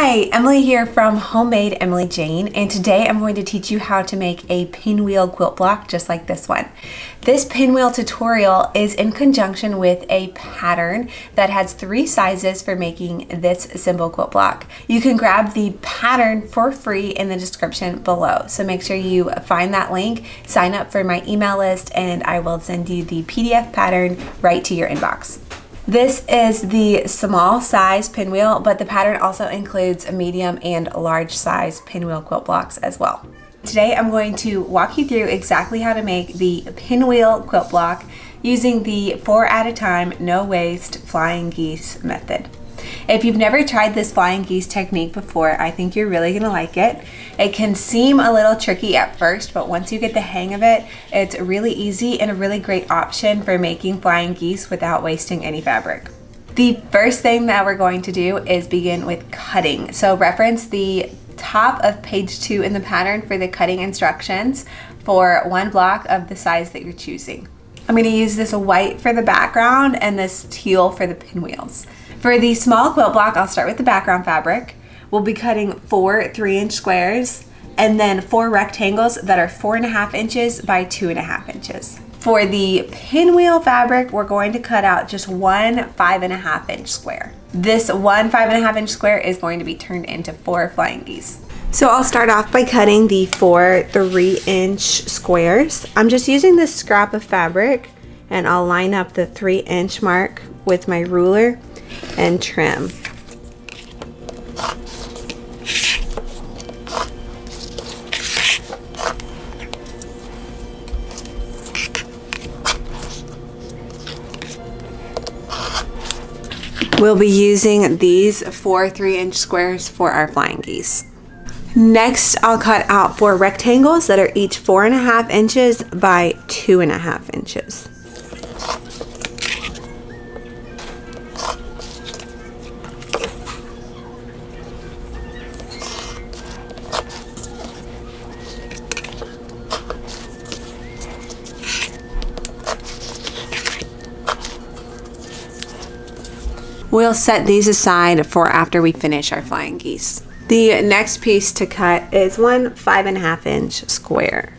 Hi, Emily here from Homemade Emily Jane, and today I'm going to teach you how to make a pinwheel quilt block just like this one. This pinwheel tutorial is in conjunction with a pattern that has 3 sizes for making this simple quilt block. You can grab the pattern for free in the description below, so make sure you find that link, sign up for my email list, and I will send you the PDF pattern right to your inbox. This is the small size pinwheel, but the pattern also includes a medium and large size pinwheel quilt blocks as well. Today I'm going to walk you through exactly how to make the pinwheel quilt block using the 4 at a time, no waste flying geese method. If you've never tried this flying geese technique before, I think you're really gonna like it. It can seem a little tricky at first, but once you get the hang of it, it's really easy and a really great option for making flying geese without wasting any fabric. The first thing that we're going to do is begin with cutting. So reference the top of page 2 in the pattern for the cutting instructions for one block of the size that you're choosing. I'm going to use this white for the background and this teal for the pinwheels. For the small quilt block, I'll start with the background fabric. We'll be cutting 4 3-inch squares and then 4 rectangles that are 4.5 inches by 2.5 inches. For the pinwheel fabric, we're going to cut out just one 5.5-inch square. This one 5.5-inch square is going to be turned into 4 flying geese. So I'll start off by cutting the 4 3-inch squares. I'm just using this scrap of fabric, and I'll line up the 3-inch mark with my ruler and trim. We'll be using these 4 3-inch squares for our flying geese. Next, I'll cut out 4 rectangles that are each 4.5 inches by 2.5 inches. We'll set these aside for after we finish our flying geese. The next piece to cut is one 5.5-inch square.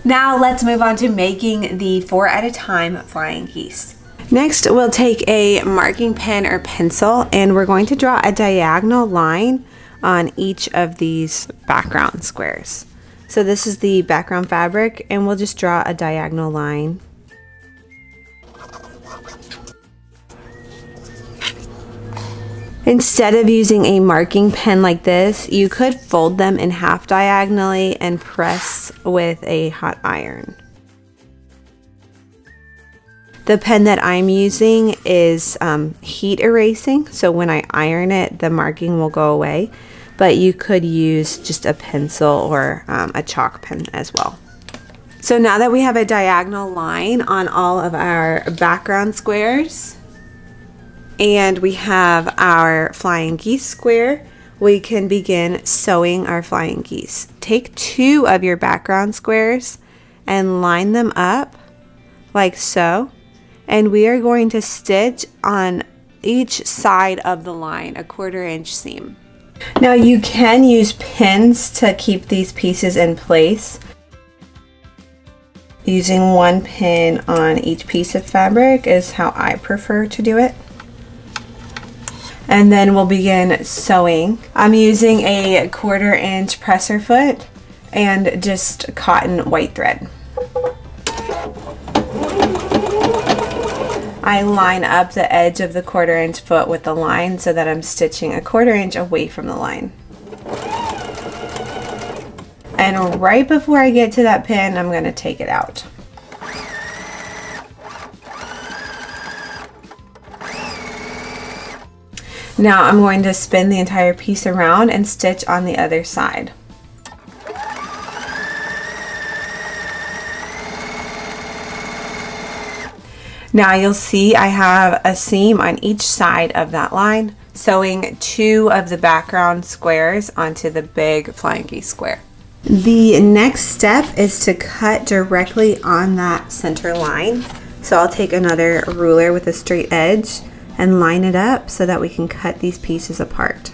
Now let's move on to making the 4 at a time flying geese. Next, we'll take a marking pen or pencil and we're going to draw a diagonal line on each of these background squares. So this is the background fabric, and we'll just draw a diagonal line. Instead of using a marking pen like this, you could fold them in half diagonally and press with a hot iron. The pen that I'm using is heat erasing, so when I iron it, the marking will go away, but you could use just a pencil or a chalk pen as well. So now that we have a diagonal line on all of our background squares, and we have our flying geese square, we can begin sewing our flying geese. Take 2 of your background squares and line them up like so, and we are going to stitch on each side of the line a 1/4 inch seam. Now you can use pins to keep these pieces in place, using 1 pin on each piece of fabric is how I prefer to do it. And then we'll begin sewing. I'm using a 1/4 inch presser foot and just cotton white thread. I line up the edge of the 1/4 inch foot with the line so that I'm stitching a 1/4 inch away from the line. And right before I get to that pin, I'm going to take it out. Now I'm going to spin the entire piece around and stitch on the other side. Now you'll see I have a seam on each side of that line, sewing 2 of the background squares onto the big flying geese square. The next step is to cut directly on that center line. So I'll take another ruler with a straight edge and line it up so that we can cut these pieces apart.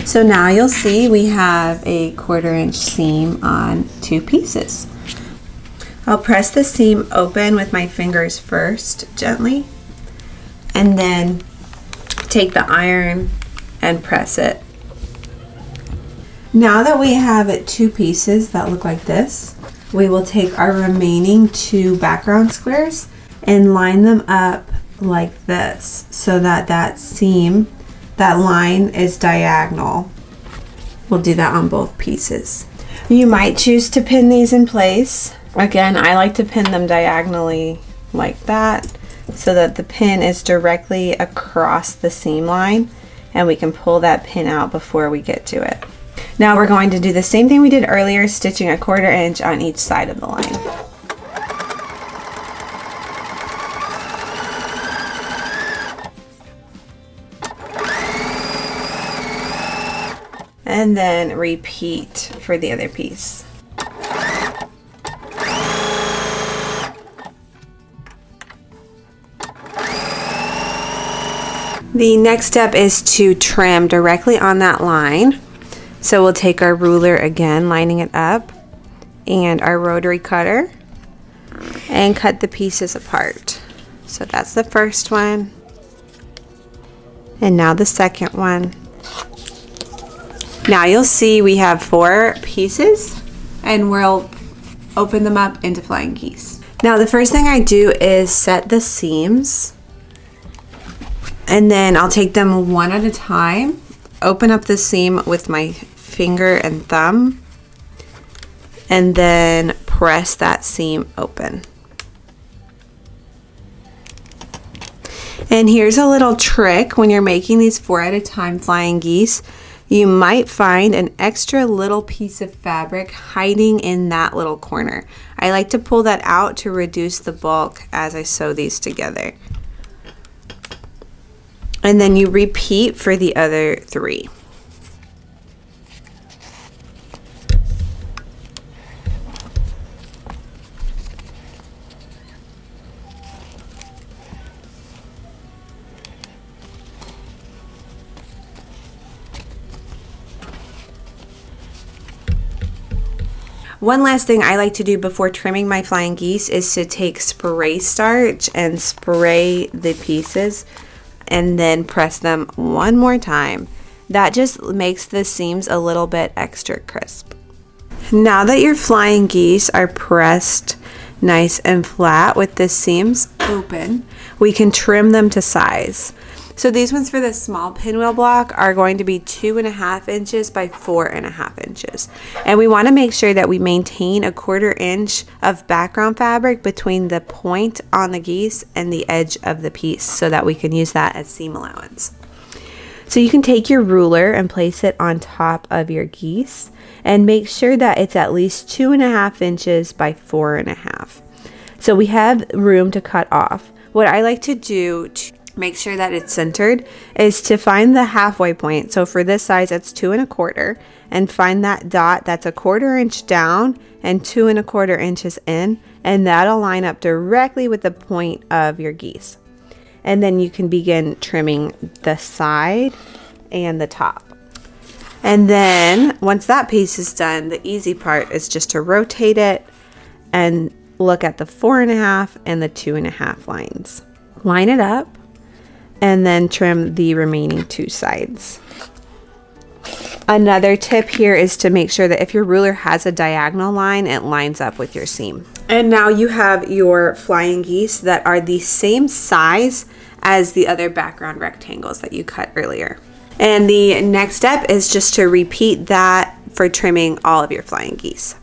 So now you'll see we have a 1/4 inch seam on 2 pieces. I'll press the seam open with my fingers first, gently, and then take the iron and press it. Now that we have 2 pieces that look like this, we will take our remaining 2 background squares and line them up like this so that that seam, that line is diagonal. We'll do that on both pieces. You might choose to pin these in place. Again, I like to pin them diagonally like that so that the pin is directly across the seam line and we can pull that pin out before we get to it. Now we're going to do the same thing we did earlier, stitching a 1/4 inch on each side of the line. And then repeat for the other piece. The next step is to trim directly on that line. So we'll take our ruler again, lining it up, and our rotary cutter, and cut the pieces apart. So that's the first one, and now the second one. Now you'll see we have 4 pieces, and we'll open them up into flying geese. Now the first thing I do is set the seams, and then I'll take them one at a time, open up the seam with my finger and thumb, and then press that seam open. And here's a little trick when you're making these 4 at a time flying geese. You might find an extra little piece of fabric hiding in that little corner. I like to pull that out to reduce the bulk as I sew these together. And then you repeat for the other 3. One last thing I like to do before trimming my flying geese is to take spray starch and spray the pieces and then press them one more time. That just makes the seams a little bit extra crisp. Now that your flying geese are pressed nice and flat with the seams open, we can trim them to size. So these ones for the small pinwheel block are going to be 2.5 inches by 4.5 inches. And we want to make sure that we maintain a 1/4 inch of background fabric between the point on the geese and the edge of the piece so that we can use that as seam allowance. So you can take your ruler and place it on top of your geese and make sure that it's at least 2.5 inches by 4.5. So we have room to cut off. What I like to do to make sure that it's centered is to find the halfway point. So for this size, it's 2 1/4, and find that dot that's a 1/4 inch down and 2 1/4 inches in, and that'll line up directly with the point of your geese. And then you can begin trimming the side and the top. And then once that piece is done, the easy part is just to rotate it and look at the 4.5 and the 2.5 lines. Line it up and then trim the remaining 2 sides. Another tip here is to make sure that if your ruler has a diagonal line, it lines up with your seam. And now you have your flying geese that are the same size as the other background rectangles that you cut earlier. And the next step is just to repeat that for trimming all of your flying geese.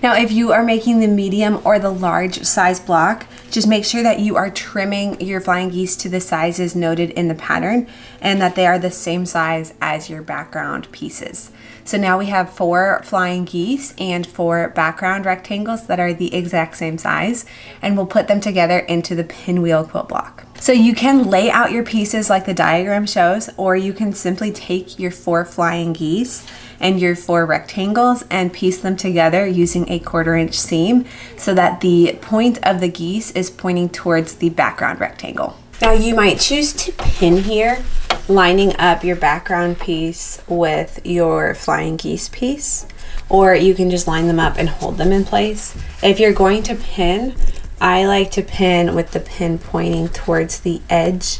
Now, if you are making the medium or the large size block, just make sure that you are trimming your flying geese to the sizes noted in the pattern and that they are the same size as your background pieces. So now we have 4 flying geese and 4 background rectangles that are the exact same size, and we'll put them together into the pinwheel quilt block. So you can lay out your pieces like the diagram shows, or you can simply take your 4 flying geese and your 4 rectangles and piece them together using a 1/4 inch seam so that the point of the geese is pointing towards the background rectangle. Now you might choose to pin here, lining up your background piece with your flying geese piece, or you can just line them up and hold them in place. If you're going to pin, I like to pin with the pin pointing towards the edge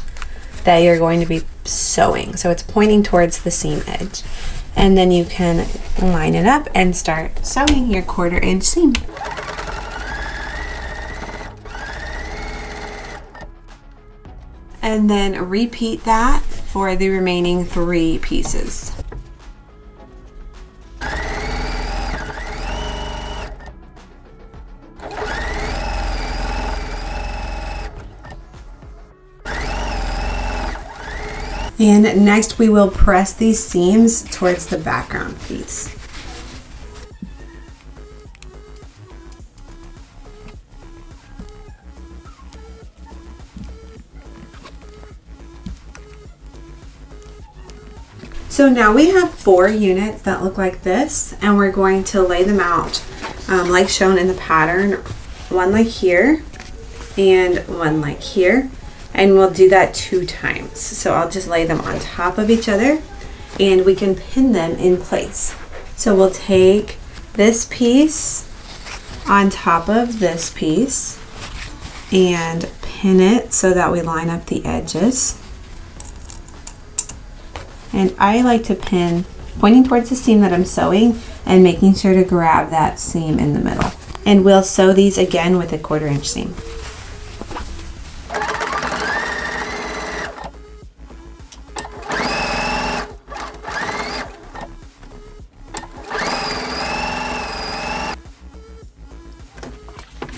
that you're going to be sewing. So it's pointing towards the seam edge. And then you can line it up and start sewing your 1/4 inch seam. And then repeat that for the remaining 3 pieces. And next we will press these seams towards the background piece. So now we have 4 units that look like this, and we're going to lay them out like shown in the pattern, one like here and one like here. And we'll do that 2 times. So I'll just lay them on top of each other and we can pin them in place. So we'll take this piece on top of this piece and pin it so that we line up the edges. And I like to pin pointing towards the seam that I'm sewing and making sure to grab that seam in the middle. And we'll sew these again with a 1/4 inch seam.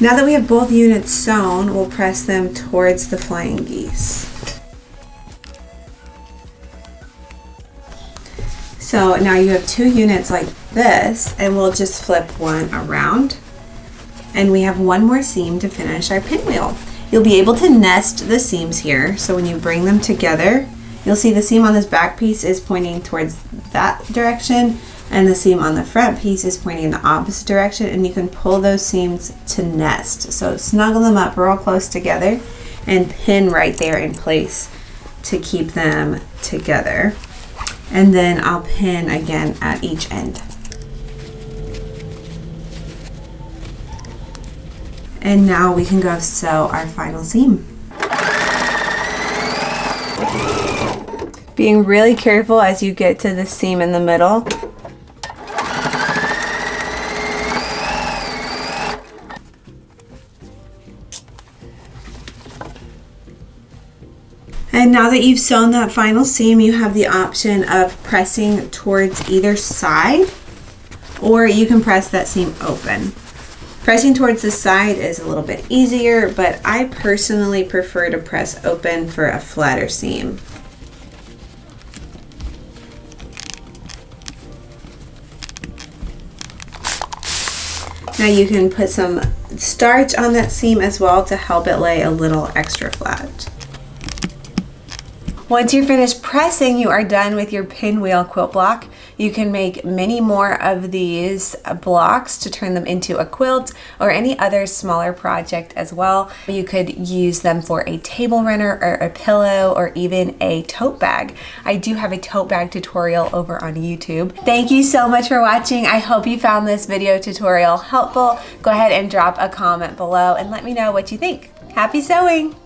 Now that we have both units sewn, we'll press them towards the flying geese. So now you have 2 units like this, and we'll just flip one around. And we have 1 more seam to finish our pinwheel. You'll be able to nest the seams here, so when you bring them together, you'll see the seam on this back piece is pointing towards that direction, and the seam on the front piece is pointing in the opposite direction, and you can pull those seams to nest. So snuggle them up real close together and pin right there in place to keep them together. And then I'll pin again at each end. And now we can go sew our final seam. Being really careful as you get to the seam in the middle. And now that you've sewn that final seam, you have the option of pressing towards either side, or you can press that seam open. Pressing towards the side is a little bit easier, but I personally prefer to press open for a flatter seam. Now you can put some starch on that seam as well to help it lay a little extra flat. Once you're finished pressing, you are done with your pinwheel quilt block. You can make many more of these blocks to turn them into a quilt or any other smaller project as well. You could use them for a table runner or a pillow or even a tote bag. I do have a tote bag tutorial over on YouTube. Thank you so much for watching. I hope you found this video tutorial helpful. Go ahead and drop a comment below and let me know what you think. Happy sewing!